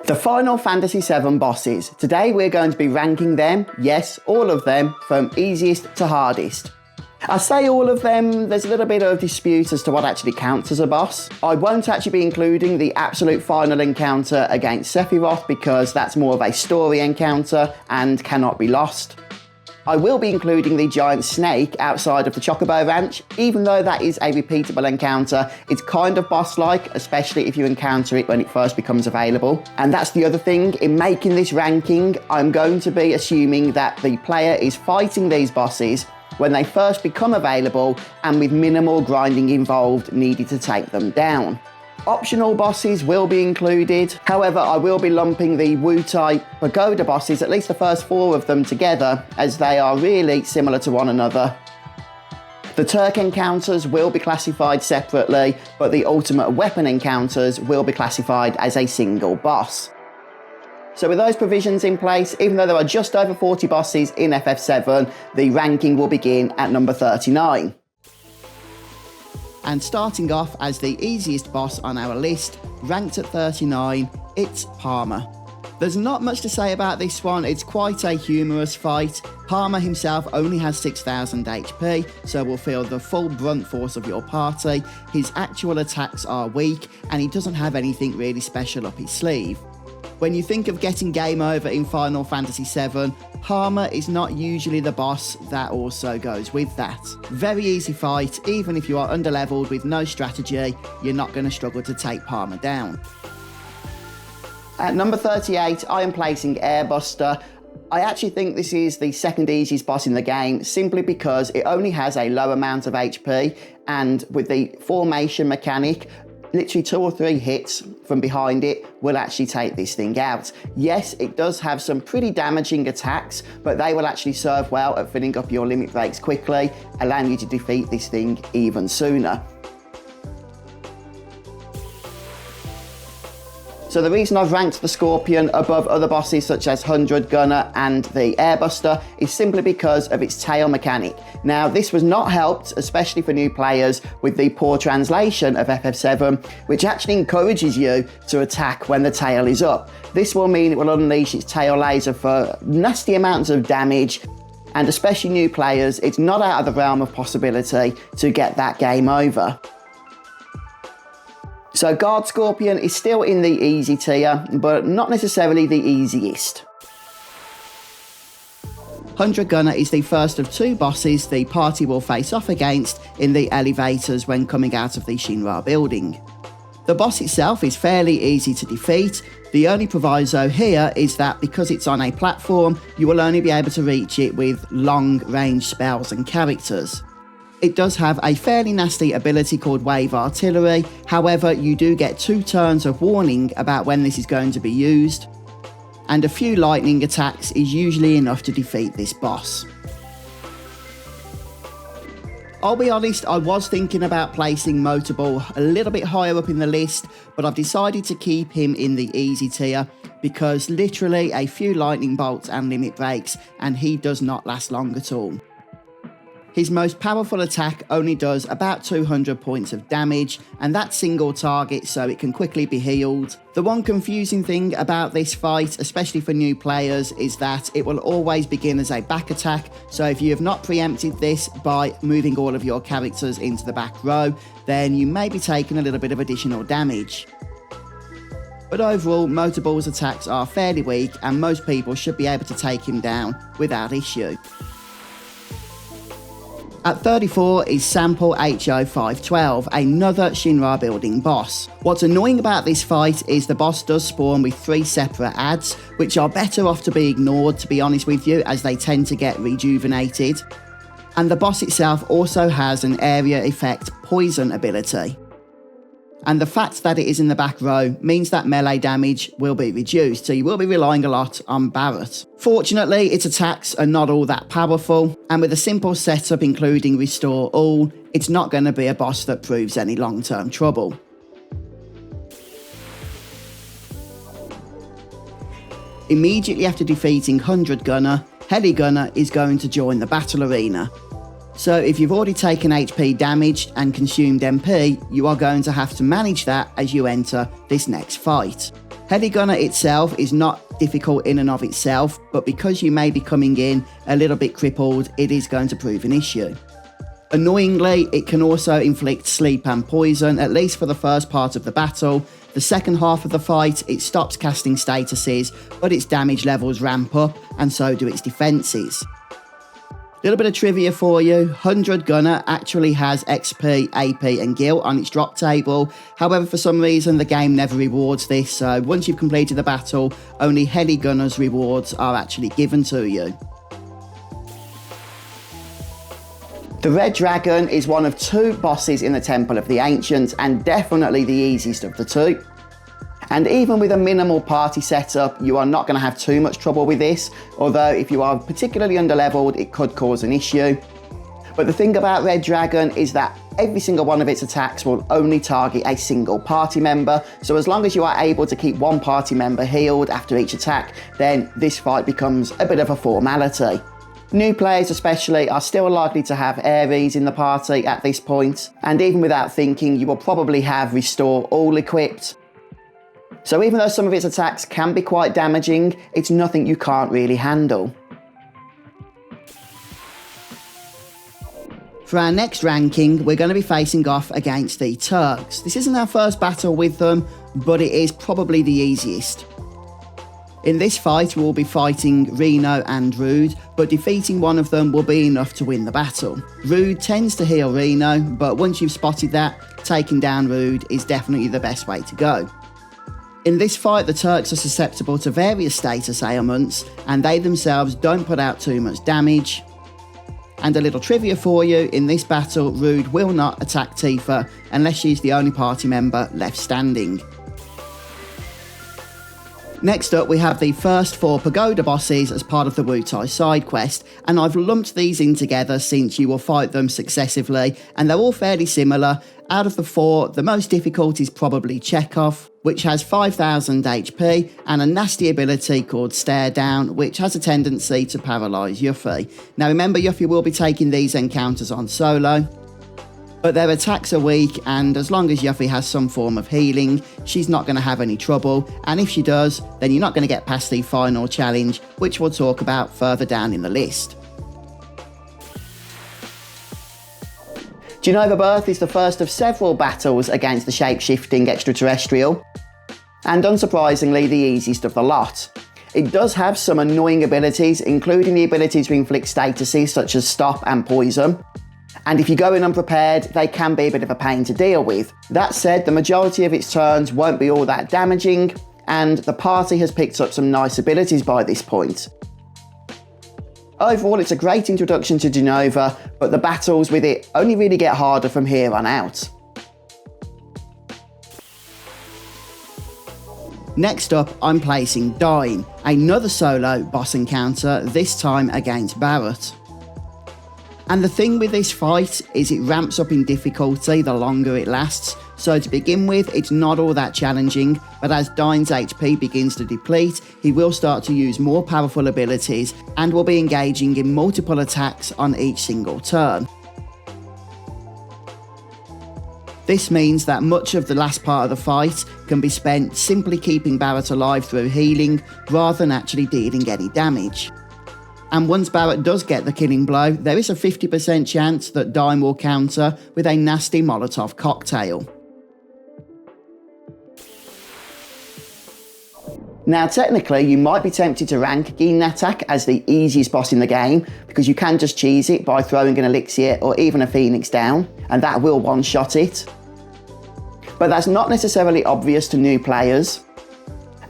The Final Fantasy VII bosses. Today we're going to be ranking them, yes, all of them, from easiest to hardest. I say all of them, there's a little bit of dispute as to what actually counts as a boss. I won't actually be including the absolute final encounter against Sephiroth because that's more of a story encounter and cannot be lost. I will be including the giant snake outside of the Chocobo Ranch. Even though that is a repeatable encounter, it's kind of boss-like, especially if you encounter it when it first becomes available. And that's the other thing, in making this ranking, I'm going to be assuming that the player is fighting these bosses when they first become available and with minimal grinding involved needed to take them down. Optional bosses will be included, however I will be lumping the Wu-type pagoda bosses, at least the first 4 of them together, as they are really similar to one another. The Turk encounters will be classified separately, but the ultimate weapon encounters will be classified as a single boss. So with those provisions in place, even though there are just over 40 bosses in FF7, the ranking will begin at number 39. And starting off as the easiest boss on our list, ranked at 39, it's Palmer. There's not much to say about this one, it's quite a humorous fight. Palmer himself only has 6000 HP, so will feel the full brunt force of your party. His actual attacks are weak, and he doesn't have anything really special up his sleeve. When you think of getting game over in Final Fantasy VII, Palmer is not usually the boss that also goes with that. Very easy fight, even if you are underleveled with no strategy, you're not going to struggle to take Palmer down. At number 38, I am placing Airbuster. I actually think this is the second easiest boss in the game, simply because it only has a low amount of HP, and with the formation mechanic, literally 2 or 3 hits from behind it will actually take this thing out. Yes, it does have some pretty damaging attacks, but they will actually serve well at filling up your limit breaks quickly, allowing you to defeat this thing even sooner. So the reason I've ranked the Scorpion above other bosses such as 100 Gunner and the Airbuster is simply because of its tail mechanic. Now this was not helped, especially for new players, with the poor translation of FF7, which actually encourages you to attack when the tail is up. This will mean it will unleash its tail laser for nasty amounts of damage, and especially new players, it's not out of the realm of possibility to get that game over. So Guard Scorpion is still in the easy tier, but not necessarily the easiest. 100 Gunner is the first of 2 bosses the party will face off against in the elevators when coming out of the Shinra building. The boss itself is fairly easy to defeat. The only proviso here is that because it's on a platform, you will only be able to reach it with long-range spells and characters. It does have a fairly nasty ability called Wave Artillery, however you do get 2 turns of warning about when this is going to be used, and a few lightning attacks is usually enough to defeat this boss. I'll be honest, I was thinking about placing Motorball a little bit higher up in the list, but I've decided to keep him in the easy tier because literally a few lightning bolts and limit breaks and he does not last long at all. His most powerful attack only does about 200 points of damage, and that's single target so it can quickly be healed. The one confusing thing about this fight, especially for new players, is that it will always begin as a back attack, so if you have not preempted this by moving all of your characters into the back row, then you may be taking a little bit of additional damage. But overall, Motorball's attacks are fairly weak and most people should be able to take him down without issue. At 34 is Sample HO512, another Shinra building boss. What's annoying about this fight is the boss does spawn with 3 separate adds, which are better off to be ignored, to be honest with you, as they tend to get rejuvenated. And the boss itself also has an area effect poison ability. And the fact that it is in the back row means that melee damage will be reduced, so you will be relying a lot on Barret. Fortunately, its attacks are not all that powerful, and with a simple setup including Restore All, it's not going to be a boss that proves any long-term trouble. Immediately after defeating 100 Gunner, Heli Gunner is going to join the battle arena. So if you've already taken HP damage and consumed MP, you are going to have to manage that as you enter this next fight. Heavy Gunner itself is not difficult in and of itself, but because you may be coming in a little bit crippled, it is going to prove an issue. Annoyingly, it can also inflict sleep and poison, at least for the first part of the battle. The second half of the fight, it stops casting statuses, but its damage levels ramp up, and so do its defences. Little bit of trivia for you, 100 Gunner actually has XP, AP and Gil on its drop table. However, for some reason the game never rewards this, so once you've completed the battle, only Heavy Gunner's rewards are actually given to you. The Red Dragon is one of 2 bosses in the Temple of the Ancients, and definitely the easiest of the 2. And even with a minimal party setup, you are not going to have too much trouble with this, although if you are particularly underleveled, it could cause an issue. But the thing about Red Dragon is that every single one of its attacks will only target a single party member, so as long as you are able to keep one party member healed after each attack, then this fight becomes a bit of a formality. New players especially are still likely to have Ares in the party at this point, and even without thinking, you will probably have Restore All equipped. So even though some of its attacks can be quite damaging, it's nothing you can't really handle. For our next ranking, we're going to be facing off against the Turks. This isn't our first battle with them, but it is probably the easiest. In this fight, we'll be fighting Reno and Rude, but defeating one of them will be enough to win the battle. Rude tends to heal Reno, but once you've spotted that, taking down Rude is definitely the best way to go. In this fight, the Turks are susceptible to various status ailments, and they themselves don't put out too much damage. And a little trivia for you, in this battle, Rude will not attack Tifa unless she's the only party member left standing. Next up, we have the first 4 Pagoda bosses as part of the Wutai side quest, and I've lumped these in together since you will fight them successively, and they're all fairly similar. Out of the 4, the most difficult is probably Chekhov, which has 5000 HP, and a nasty ability called Stare Down, which has a tendency to paralyse Yuffie. Now remember, Yuffie will be taking these encounters on solo, but their attacks are weak, and as long as Yuffie has some form of healing, she's not going to have any trouble, and if she does, then you're not going to get past the final challenge, which we'll talk about further down in the list. Genova Birth is the first of several battles against the shape-shifting extraterrestrial, and unsurprisingly the easiest of the lot. It does have some annoying abilities, including the ability to inflict statuses such as Stop and Poison, and if you go in unprepared, they can be a bit of a pain to deal with. That said, the majority of its turns won't be all that damaging, and the party has picked up some nice abilities by this point. Overall, it's a great introduction to Genova, but the battles with it only really get harder from here on out. Next up, I'm placing Dine, another solo boss encounter, this time against Barrett. And the thing with this fight is it ramps up in difficulty the longer it lasts, so to begin with it's not all that challenging, but as Dine's HP begins to deplete, he will start to use more powerful abilities and will be engaging in multiple attacks on each single turn. This means that much of the last part of the fight can be spent simply keeping Barrett alive through healing, rather than actually dealing any damage. And once Barrett does get the killing blow, there is a 50% chance that Dime will counter with a nasty Molotov cocktail. Now technically you might be tempted to rank Ginatak as the easiest boss in the game, because you can just cheese it by throwing an elixir or even a phoenix down, and that will one-shot it. But that's not necessarily obvious to new players.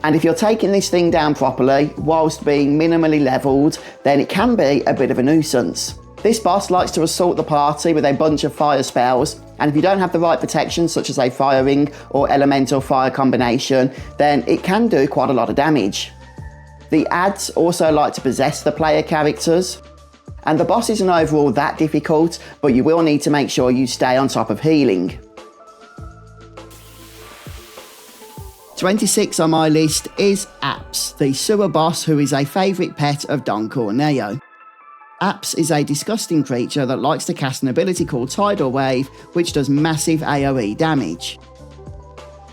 And if you're taking this thing down properly, whilst being minimally levelled, then it can be a bit of a nuisance. This boss likes to assault the party with a bunch of fire spells, and if you don't have the right protection, such as a fire ring or elemental fire combination, then it can do quite a lot of damage. The ads also like to possess the player characters, and the boss isn't overall that difficult, but you will need to make sure you stay on top of healing. 26 on my list is Apps, the sewer boss who is a favourite pet of Don Corneo. Apps is a disgusting creature that likes to cast an ability called Tidal Wave, which does massive AoE damage.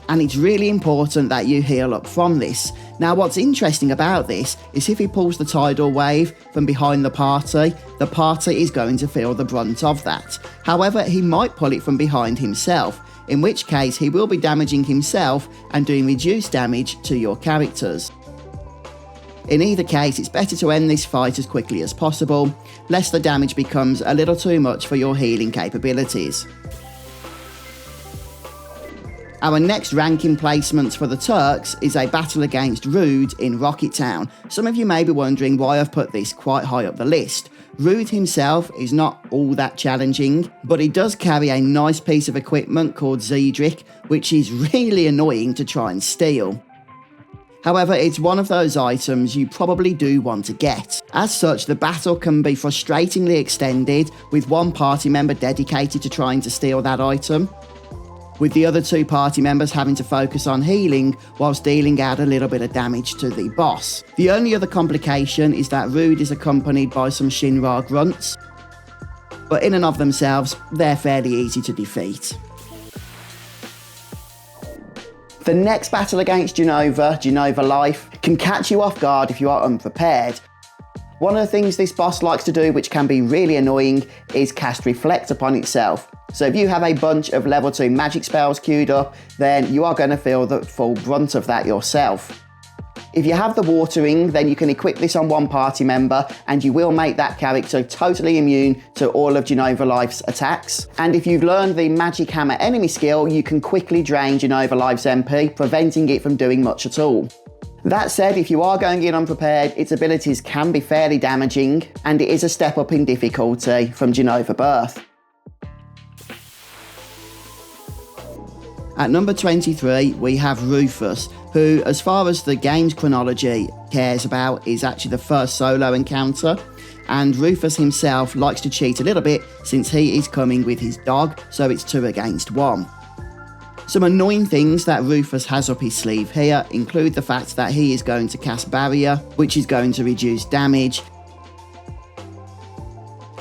and it's really important that you heal up from this. Now what's interesting about this is if he pulls the tidal wave from behind the party is going to feel the brunt of that. However, he might pull it from behind himself, in which case he will be damaging himself and doing reduced damage to your characters. In either case, it's better to end this fight as quickly as possible, lest the damage becomes a little too much for your healing capabilities. Our next ranking placements for the Turks is a battle against Rude in Rocket Town. Some of you may be wondering why I've put this quite high up the list. Rude himself is not all that challenging, but he does carry a nice piece of equipment called Zedric, which is really annoying to try and steal. However, it's one of those items you probably do want to get. As such, the battle can be frustratingly extended, with one party member dedicated to trying to steal that item, with the other two party members having to focus on healing whilst dealing out a little bit of damage to the boss. The only other complication is that Rude is accompanied by some Shinra grunts, but in and of themselves, they're fairly easy to defeat. The next battle against Genova Life, can catch you off guard if you are unprepared. One of the things this boss likes to do, which can be really annoying, is cast Reflect upon itself. So if you have a bunch of level 2 magic spells queued up, then you are going to feel the full brunt of that yourself. If you have the Watering, then you can equip this on one party member and you will make that character totally immune to all of Genova Life's attacks. And if you've learned the Magic Hammer enemy skill, you can quickly drain Genova Life's MP, preventing it from doing much at all. That said, if you are going in unprepared, its abilities can be fairly damaging, and it is a step up in difficulty from Genova Birth. At number 23, we have Rufus, who, as far as the game's chronology cares about, is actually the first solo encounter, and Rufus himself likes to cheat a little bit since he is coming with his dog, so it's 2 against 1. Some annoying things that Rufus has up his sleeve here include the fact that he is going to cast Barrier, which is going to reduce damage,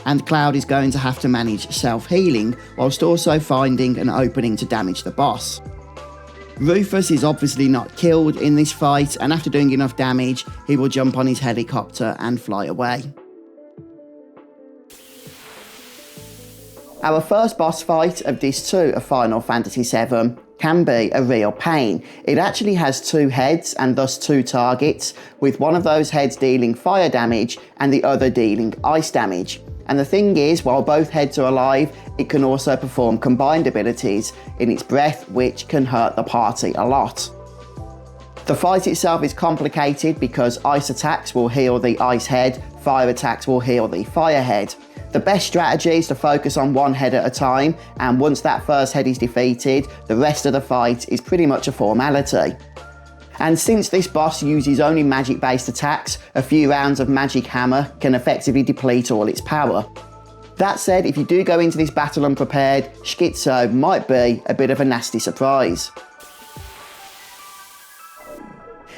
and Cloud is going to have to manage self-healing whilst also finding an opening to damage the boss. Rufus is obviously not killed in this fight, and after doing enough damage, he will jump on his helicopter and fly away. Our first boss fight of Disc 2 of Final Fantasy VII can be a real pain. It actually has 2 heads and thus 2 targets, with one of those heads dealing fire damage and the other dealing ice damage. And the thing is, while both heads are alive, it can also perform combined abilities in its breath, which can hurt the party a lot. The fight itself is complicated because ice attacks will heal the ice head, fire attacks will heal the fire head. The best strategy is to focus on one head at a time, and once that first head is defeated, the rest of the fight is pretty much a formality. And since this boss uses only magic-based attacks, a few rounds of Magic Hammer can effectively deplete all its power. That said, if you do go into this battle unprepared, Schizo might be a bit of a nasty surprise.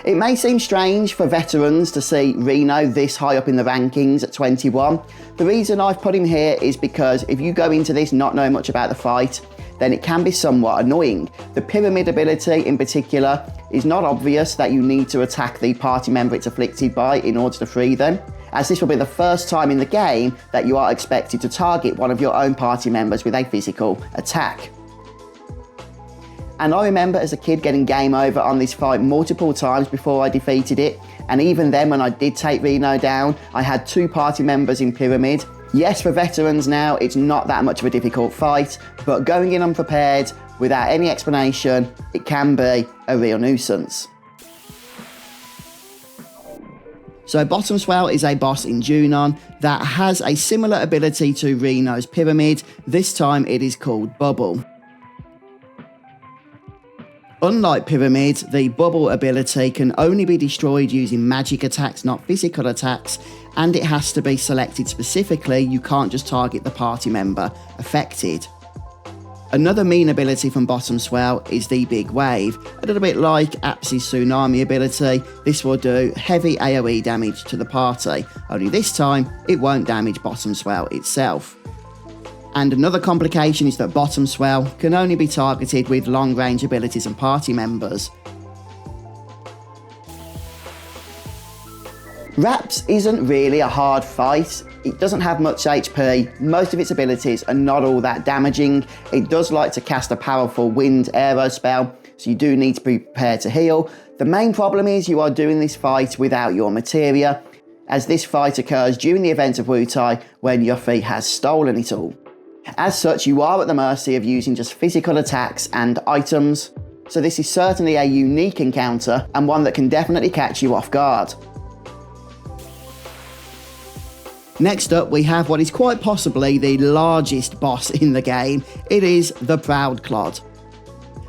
It may seem strange for veterans to see Reno this high up in the rankings at 21. The reason I've put him here is because if you go into this not knowing much about the fight, then it can be somewhat annoying. The pyramid ability in particular is not obvious that you need to attack the party member it's afflicted by in order to free them, as this will be the first time in the game that you are expected to target one of your own party members with a physical attack. And I remember as a kid getting game over on this fight multiple times before I defeated it, and even then when I did take Reno down, I had 2 party members in pyramid. Yes, for veterans now, it's not that much of a difficult fight, but going in unprepared, without any explanation, it can be a real nuisance. So Bottom Swell is a boss in Junon that has a similar ability to Reno's Pyramid. This time it is called Bubble. Unlike Pyramid, the Bubble ability can only be destroyed using magic attacks, not physical attacks, and it has to be selected specifically. You can't just target the party member affected. Another mean ability from Bottom Swell is the Big Wave. A little bit like Aps's Tsunami ability, this will do heavy AoE damage to the party, only this time it won't damage Bottom Swell itself. And another complication is that Bottom Swell can only be targeted with long-range abilities and party members. Raps isn't really a hard fight. It doesn't have much HP, most of its abilities are not all that damaging. It does like to cast a powerful wind arrow spell, so you do need to be prepared to heal. The main problem is you are doing this fight without your materia, as this fight occurs during the event of Wutai when Yuffie has stolen it all. As such, you are at the mercy of using just physical attacks and items, so this is certainly a unique encounter and one that can definitely catch you off guard. Next up, we have what is quite possibly the largest boss in the game. It is the Proud Clod.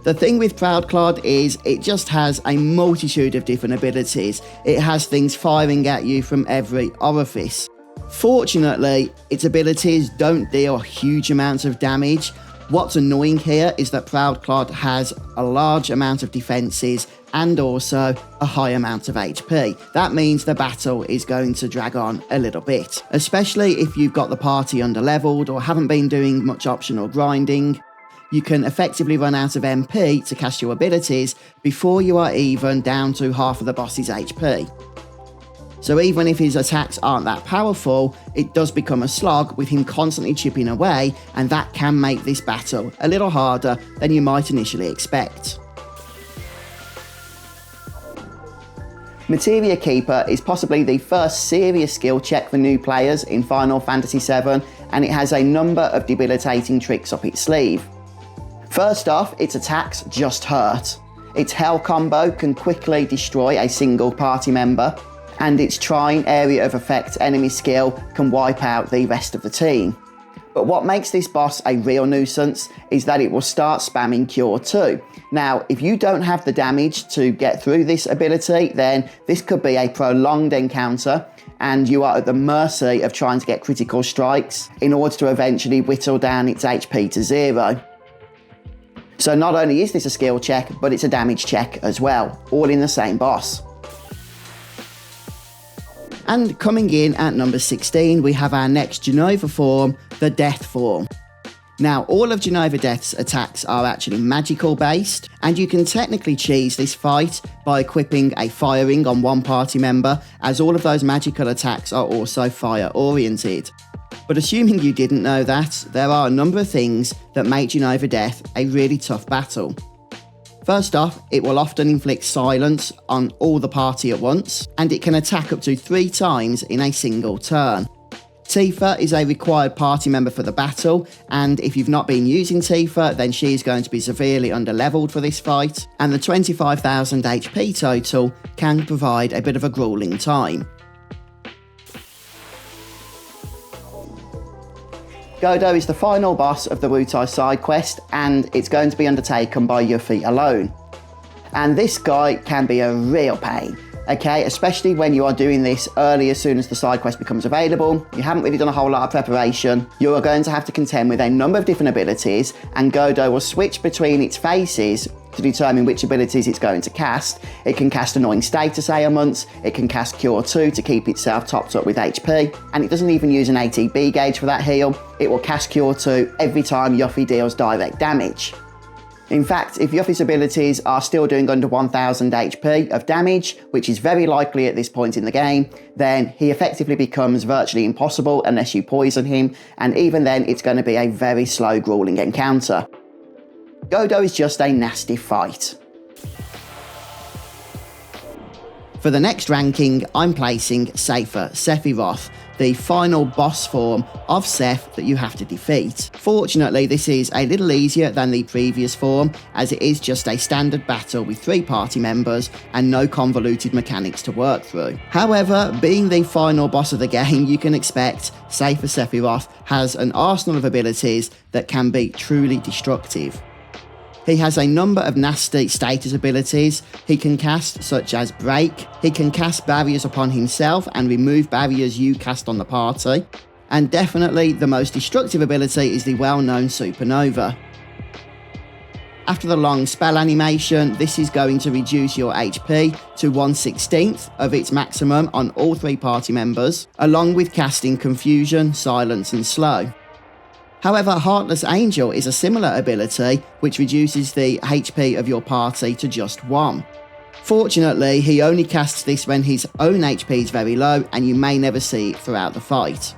The thing with Proud Clod is it just has a multitude of different abilities. It has things firing at you from every orifice. Fortunately, its abilities don't deal huge amounts of damage. What's annoying here is that Proud Clod has a large amount of defences and also a high amount of HP. That means the battle is going to drag on a little bit, especially if you've got the party underleveled or haven't been doing much optional grinding. You can effectively run out of MP to cast your abilities before you are even down to half of the boss's HP. So even if his attacks aren't that powerful, it does become a slog with him constantly chipping away, and that can make this battle a little harder than you might initially expect. Materia Keeper is possibly the first serious skill check for new players in Final Fantasy VII, and it has a number of debilitating tricks up its sleeve. First off, its attacks just hurt. Its Hell combo can quickly destroy a single party member, and its Trine Area of Effect enemy skill can wipe out the rest of the team. But what makes this boss a real nuisance is that it will start spamming Cure 2. Now, if you don't have the damage to get through this ability, then this could be a prolonged encounter, and you are at the mercy of trying to get critical strikes in order to eventually whittle down its HP to 0. So not only is this a skill check, but it's a damage check as well, all in the same boss. And coming in at number 16, we have our next Jenova form, the Death form. Now, all of Jenova Death's attacks are actually magical based, and you can technically cheese this fight by equipping a firing on one party member, as all of those magical attacks are also fire oriented. But assuming you didn't know that, there are a number of things that make Jenova Death a really tough battle. First off, it will often inflict silence on all the party at once, and it can attack up to 3 times in a single turn. Tifa is a required party member for the battle, and if you've not been using Tifa, then she is going to be severely underleveled for this fight, and the 25,000 HP total can provide a bit of a grueling time. Godo is the final boss of the Wutai side quest, and it's going to be undertaken by Yuffie alone. And this guy can be a real pain, okay? Especially when you are doing this early as soon as the side quest becomes available. You haven't really done a whole lot of preparation. You are going to have to contend with a number of different abilities, and Godo will switch between its phases to determine which abilities it's going to cast. It can cast Annoying Status ailments, it can cast Cure 2 to keep itself topped up with HP, and it doesn't even use an ATB gauge for that heal. It will cast Cure 2 every time Yuffie deals direct damage. In fact, if Yuffie's abilities are still doing under 1000 HP of damage, which is very likely at this point in the game, then he effectively becomes virtually impossible unless you poison him, and even then it's going to be a very slow, grueling encounter. Godo is just a nasty fight. For the next ranking, I'm placing Safer Sephiroth, the final boss form of Seph that you have to defeat. Fortunately, this is a little easier than the previous form, as it is just a standard battle with 3 party members and no convoluted mechanics to work through. However, being the final boss of the game, you can expect Safer Sephiroth has an arsenal of abilities that can be truly destructive. He has a number of nasty status abilities he can cast, such as Break. He can cast barriers upon himself and remove barriers you cast on the party. And definitely the most destructive ability is the well-known Supernova. After the long spell animation, this is going to reduce your HP to 1/16 of its maximum on all 3 party members, along with casting Confusion, Silence and Slow. However, Heartless Angel is a similar ability which reduces the HP of your party to just 1. Fortunately, he only casts this when his own HP is very low and you may never see it throughout the fight.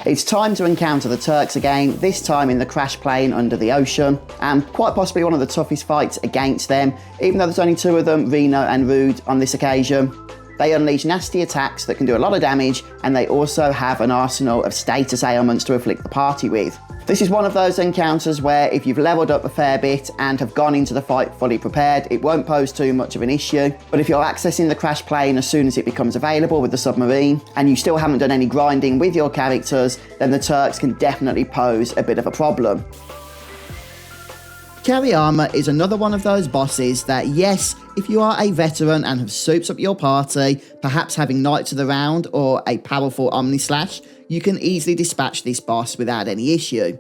It's time to encounter the Turks again, this time in the crash plane under the ocean, and quite possibly one of the toughest fights against them, even though there's only 2 of them, Reno and Rude, on this occasion. They unleash nasty attacks that can do a lot of damage, and they also have an arsenal of status ailments to afflict the party with. This is one of those encounters where if you've leveled up a fair bit and have gone into the fight fully prepared, it won't pose too much of an issue. But if you're accessing the crash plane as soon as it becomes available with the submarine, and you still haven't done any grinding with your characters, then the Turks can definitely pose a bit of a problem. Kariyama is another one of those bosses that, yes, if you are a veteran and have souped up your party, perhaps having Knights of the Round or a powerful Omnislash, you can easily dispatch this boss without any issue.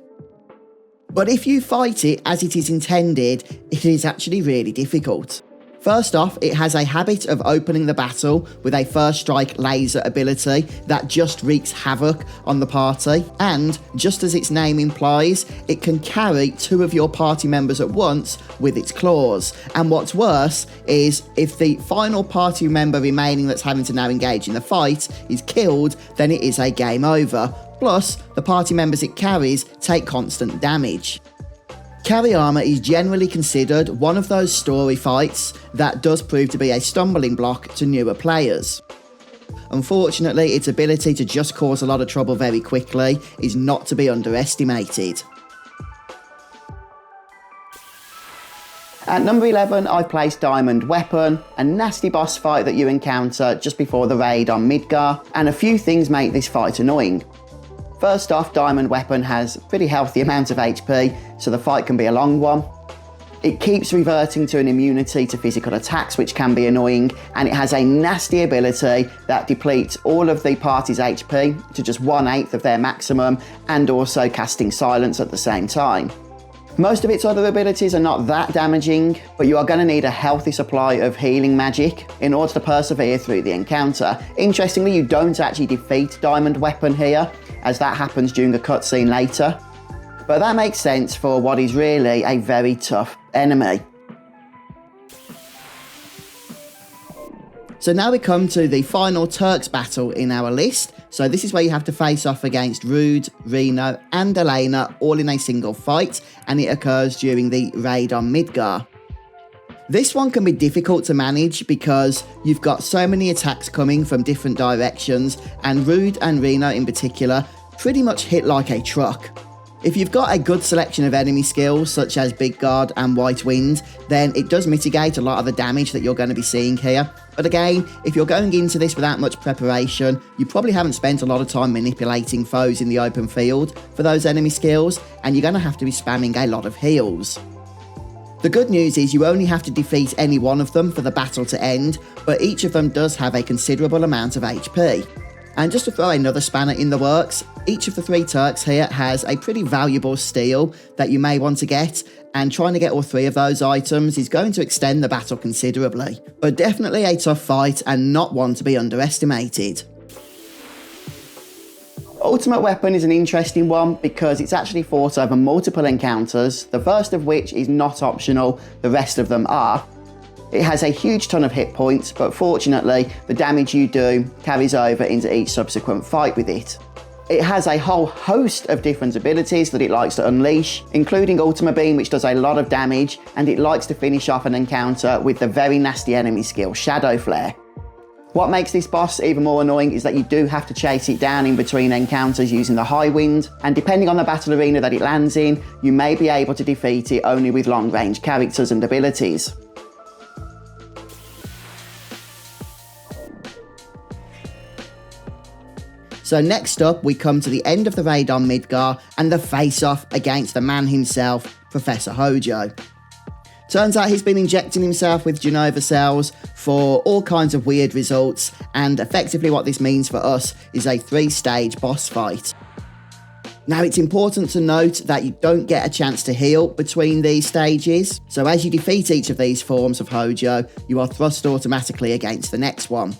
But if you fight it as it is intended, it is actually really difficult. First off, it has a habit of opening the battle with a first strike laser ability that just wreaks havoc on the party, and just as its name implies, it can carry 2 of your party members at once with its claws. And what's worse is if the final party member remaining that's having to now engage in the fight is killed, then it is a game over. Plus, the party members it carries take constant damage. Kariyama is generally considered one of those story fights that does prove to be a stumbling block to newer players. Unfortunately, its ability to just cause a lot of trouble very quickly is not to be underestimated. At number 11, I've placed Diamond Weapon, a nasty boss fight that you encounter just before the raid on Midgar, and a few things make this fight annoying. First off, Diamond Weapon has a pretty healthy amount of HP, so the fight can be a long one. It keeps reverting to an immunity to physical attacks, which can be annoying, and it has a nasty ability that depletes all of the party's HP to just 1/8 of their maximum, and also casting silence at the same time. Most of its other abilities are not that damaging, but you are going to need a healthy supply of healing magic in order to persevere through the encounter. Interestingly, you don't actually defeat Diamond Weapon here, as that happens during a cutscene later. But that makes sense for what is really a very tough enemy. So now we come to the final Turks battle in our list. So this is where you have to face off against Rude, Reno and Elena all in a single fight, and it occurs during the raid on Midgar. This one can be difficult to manage because you've got so many attacks coming from different directions, and Rude and Reno in particular pretty much hit like a truck. If you've got a good selection of enemy skills such as Big Guard and White Wind, then it does mitigate a lot of the damage that you're going to be seeing here. But again, if you're going into this without much preparation, you probably haven't spent a lot of time manipulating foes in the open field for those enemy skills, and you're going to have to be spamming a lot of heals. The good news is you only have to defeat any one of them for the battle to end, but each of them does have a considerable amount of HP. And just to throw another spanner in the works, each of the 3 Turks here has a pretty valuable steal that you may want to get, and trying to get all 3 of those items is going to extend the battle considerably. But definitely a tough fight and not one to be underestimated. Ultimate Weapon is an interesting one because it's actually fought over multiple encounters, the first of which is not optional, the rest of them are. It has a huge ton of hit points, but fortunately, the damage you do carries over into each subsequent fight with it. It has a whole host of different abilities that it likes to unleash, including Ultima Beam, which does a lot of damage, and it likes to finish off an encounter with the very nasty enemy skill, Shadow Flare. What makes this boss even more annoying is that you do have to chase it down in between encounters using the High Wind, and depending on the battle arena that it lands in, you may be able to defeat it only with long-range characters and abilities. So next up, we come to the end of the raid on Midgar and the face-off against the man himself, Professor Hojo. Turns out he's been injecting himself with Genova cells for all kinds of weird results, and effectively what this means for us is a 3-stage boss fight. Now, it's important to note that you don't get a chance to heal between these stages, so as you defeat each of these forms of Hojo, you are thrust automatically against the next one.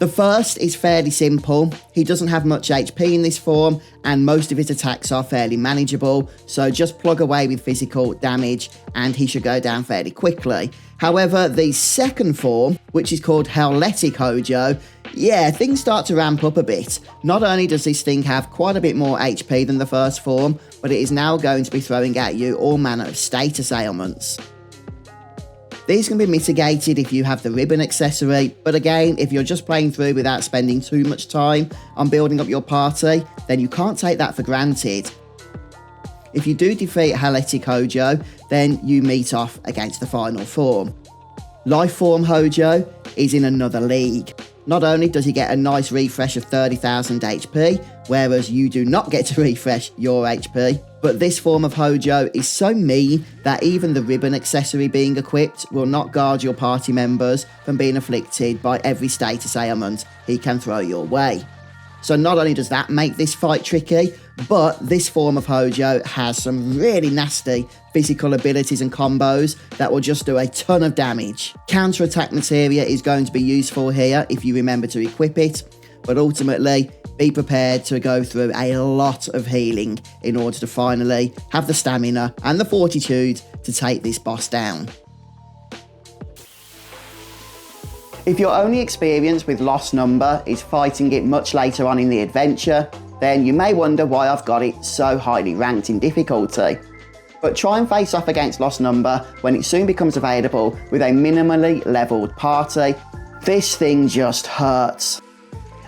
The first is fairly simple. He doesn't have much HP in this form, and most of his attacks are fairly manageable, so just plug away with physical damage and he should go down fairly quickly. However, the second form, which is called Helletic Hojo, yeah, things start to ramp up a bit. Not only does this thing have quite a bit more HP than the first form, but it is now going to be throwing at you all manner of status ailments. These can be mitigated if you have the ribbon accessory, but again, if you're just playing through without spending too much time on building up your party, then you can't take that for granted. If you do defeat Helletic Hojo, then you meet off against the final form. Life Form Hojo is in another league. Not only does he get a nice refresh of 30,000 HP, whereas you do not get to refresh your HP, but this form of Hojo is so mean that even the ribbon accessory being equipped will not guard your party members from being afflicted by every status ailment he can throw your way. So not only does that make this fight tricky, but this form of Hojo has some really nasty physical abilities and combos that will just do a ton of damage. Counter-attack materia is going to be useful here if you remember to equip it, but ultimately be prepared to go through a lot of healing in order to finally have the stamina and the fortitude to take this boss down. If your only experience with Lost Number is fighting it much later on in the adventure, then you may wonder why I've got it so highly ranked in difficulty. But try and face off against Lost Number when it soon becomes available with a minimally levelled party. This thing just hurts.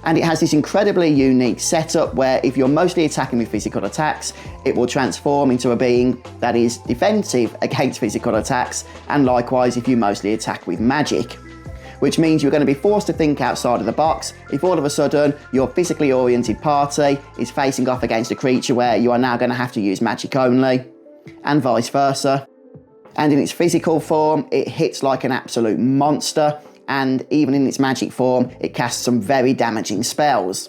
And it has this incredibly unique setup where if you're mostly attacking with physical attacks, it will transform into a being that is defensive against physical attacks, and likewise if you mostly attack with magic. Which means you're going to be forced to think outside of the box if all of a sudden your physically oriented party is facing off against a creature where you are now going to have to use magic only, and vice versa. And in its physical form, it hits like an absolute monster, and even in its magic form, it casts some very damaging spells.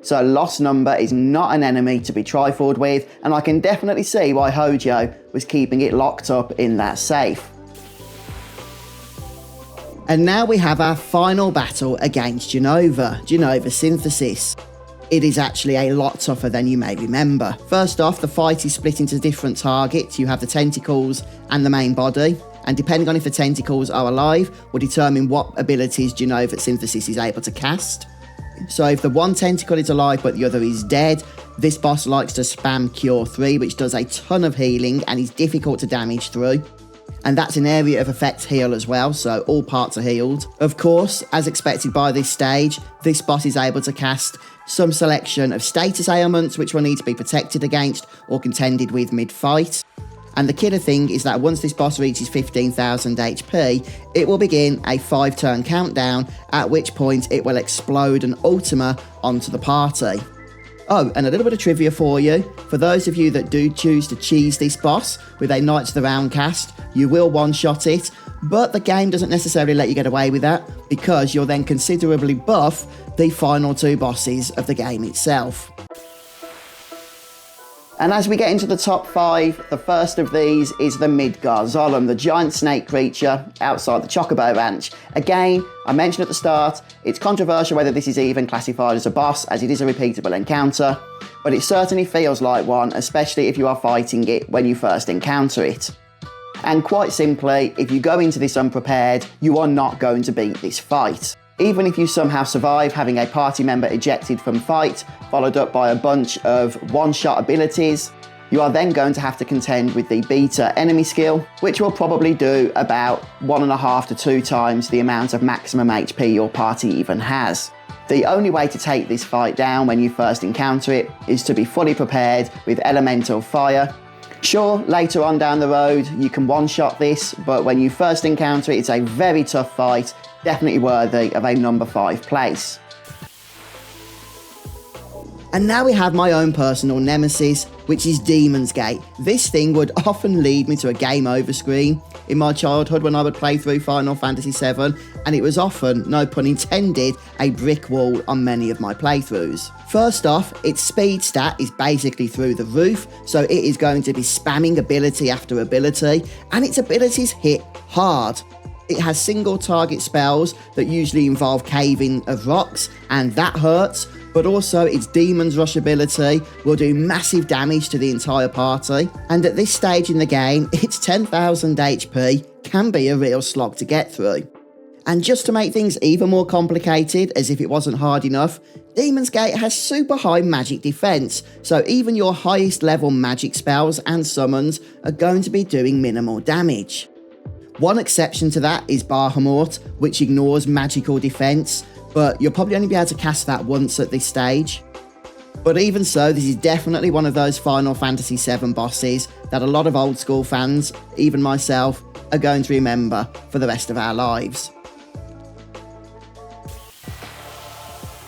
So Lost Number is not an enemy to be trifled with, and I can definitely see why Hojo was keeping it locked up in that safe. And now we have our final battle against Genova Synthesis. It is actually a lot tougher than you may remember. First off, the fight is split into different targets. You have the tentacles and the main body, and depending on if the tentacles are alive, will determine what abilities Genova Synthesis is able to cast. So if the one tentacle is alive but the other is dead, this boss likes to spam Cure 3, which does a ton of healing and is difficult to damage through. And that's an area of effect heal as well, so all parts are healed. Of course, as expected by this stage, this boss is able to cast some selection of status ailments which will need to be protected against or contended with mid-fight. And the killer thing is that once this boss reaches 15,000 HP, it will begin a 5-turn countdown, at which point it will explode an Ultima onto the party. Oh, and a little bit of trivia for you. For those of you that do choose to cheese this boss with a Knights of the Round cast, you will one-shot it, but the game doesn't necessarily let you get away with that because you'll then considerably buff the final two bosses of the game itself. And as we get into the top 5, the first of these is the Midgar Zolom, the giant snake creature outside the Chocobo Ranch. Again, I mentioned at the start, it's controversial whether this is even classified as a boss, as it is a repeatable encounter, but it certainly feels like one, especially if you are fighting it when you first encounter it. And quite simply, if you go into this unprepared, you are not going to beat this fight. Even if you somehow survive having a party member ejected from fight, followed up by a bunch of one-shot abilities, you are then going to have to contend with the beta enemy skill, which will probably do about 1.5 to 2 times the amount of maximum HP your party even has. The only way to take this fight down when you first encounter it is to be fully prepared with elemental fire. Sure, later on down the road you can one-shot this, but when you first encounter it, it's a very tough fight, definitely worthy of a number 5 place. And now we have my own personal nemesis, which is Demon's Gate. This thing would often lead me to a game over screen in my childhood when I would play through Final Fantasy VII, and it was often, no pun intended, a brick wall on many of my playthroughs. First off, its speed stat is basically through the roof, so it is going to be spamming ability after ability, and its abilities hit hard. It has single target spells that usually involve caving of rocks, and that hurts, but also its Demon's Rush ability will do massive damage to the entire party, and at this stage in the game, its 10,000 HP can be a real slog to get through. And just to make things even more complicated, as if it wasn't hard enough, Demon's Gate has super high magic defense, so even your highest level magic spells and summons are going to be doing minimal damage. One exception to that is Bahamut, which ignores magical defense, but you'll probably only be able to cast that once at this stage. But even so, this is definitely one of those Final Fantasy VII bosses that a lot of old school fans, even myself, are going to remember for the rest of our lives.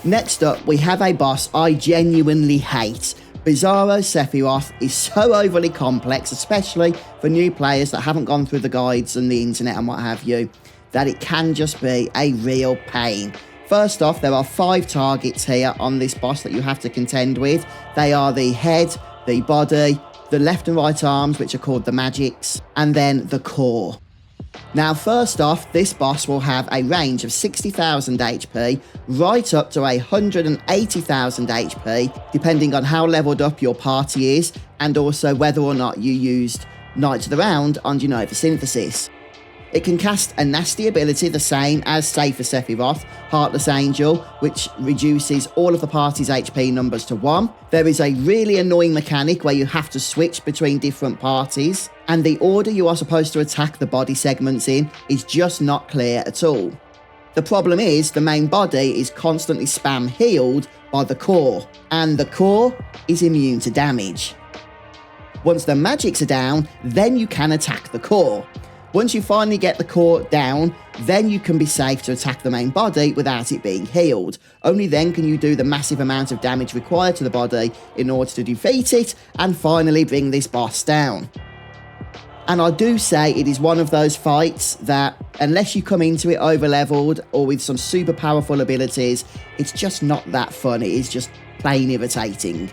Next up, we have a boss I genuinely hate. Bizarro Sephiroth is so overly complex, especially for new players that haven't gone through the guides and the internet and what have you, that it can just be a real pain. First off, there are 5 targets here on this boss that you have to contend with. They are the head, the body, the left and right arms, which are called the magics, and then the core. Now, first off, this boss will have a range of 60,000 HP right up to 180,000 HP, depending on how leveled up your party is, and also whether or not you used Knights of the Round on Genova Synthesis. It can cast a nasty ability the same as, say, for Sephiroth, Heartless Angel, which reduces all of the party's HP numbers to 1. There is a really annoying mechanic where you have to switch between different parties, and the order you are supposed to attack the body segments in is just not clear at all. The problem is, the main body is constantly spam healed by the core, and the core is immune to damage. Once the magics are down, then you can attack the core. Once you finally get the core down, then you can be safe to attack the main body without it being healed. Only then can you do the massive amount of damage required to the body in order to defeat it and finally bring this boss down. And I do say it is one of those fights that, unless you come into it over-leveled or with some super powerful abilities, it's just not that fun. It is just plain irritating.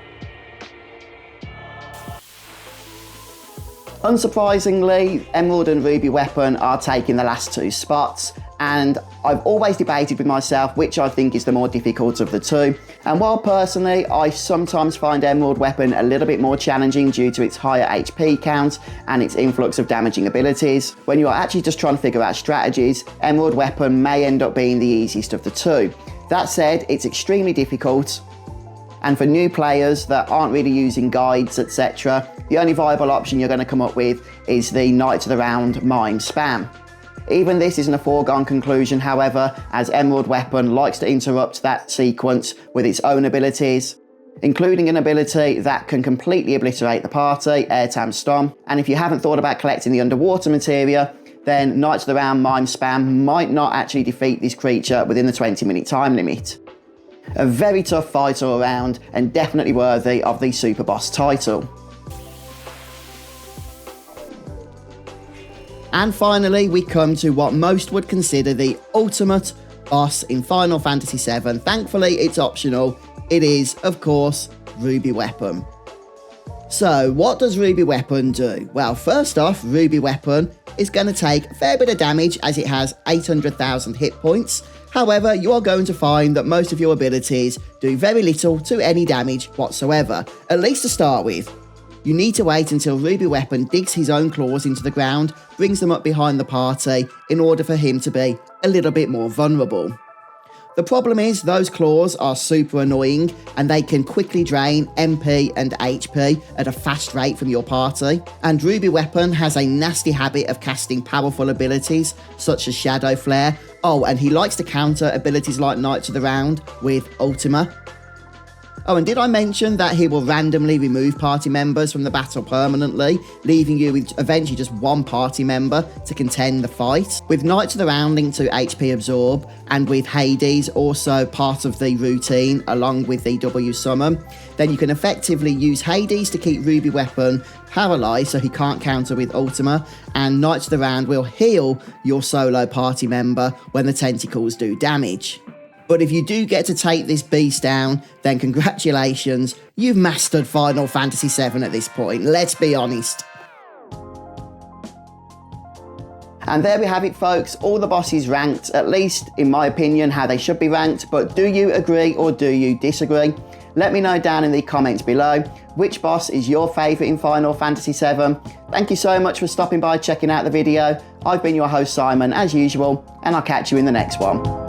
Unsurprisingly, Emerald and Ruby Weapon are taking the last 2 spots, and I've always debated with myself which I think is the more difficult of the 2. And while personally I sometimes find Emerald Weapon a little bit more challenging due to its higher HP count and its influx of damaging abilities, when you are actually just trying to figure out strategies, Emerald Weapon may end up being the easiest of the 2. That said, it's extremely difficult, and for new players that aren't really using guides, etc., the only viable option you're going to come up with is the Knights of the Round mime spam. Even this isn't a foregone conclusion, however, as Emerald Weapon likes to interrupt that sequence with its own abilities, including an ability that can completely obliterate the party, Airtam Stomp, and if you haven't thought about collecting the underwater materia, then Knights of the Round mime spam might not actually defeat this creature within the 20-minute time limit. A very tough fight all around, and definitely worthy of the Super Boss title. And finally, we come to what most would consider the ultimate boss in Final Fantasy VII. Thankfully, it's optional. It is, of course, Ruby Weapon. So, what does Ruby Weapon do? Well, first off, Ruby Weapon is going to take a fair bit of damage as it has 800,000 hit points. However, you are going to find that most of your abilities do very little to any damage whatsoever, at least to start with. You need to wait until Ruby Weapon digs his own claws into the ground, brings them up behind the party, in order for him to be a little bit more vulnerable. The problem is, those claws are super annoying, and they can quickly drain MP and HP at a fast rate from your party, and Ruby Weapon has a nasty habit of casting powerful abilities, such as Shadow Flare. Oh, and he likes to counter abilities like Knights of the Round with Ultima. Oh, and did I mention that he will randomly remove party members from the battle permanently, leaving you with eventually just one party member to contend the fight? With Knights of the Round linked to HP Absorb, and with Hades also part of the routine along with the W Summon, then you can effectively use Hades to keep Ruby Weapon paralysed so he can't counter with Ultima, and Knights of the Round will heal your solo party member when the tentacles do damage. But if you do get to take this beast down, then congratulations, you've mastered Final Fantasy VII at this point, let's be honest. And there we have it, folks, all the bosses ranked, at least in my opinion, how they should be ranked. But do you agree or do you disagree? Let me know down in the comments below. Which boss is your favourite in Final Fantasy VII? Thank you so much for stopping by, checking out the video. I've been your host, Simon, as usual, and I'll catch you in the next one.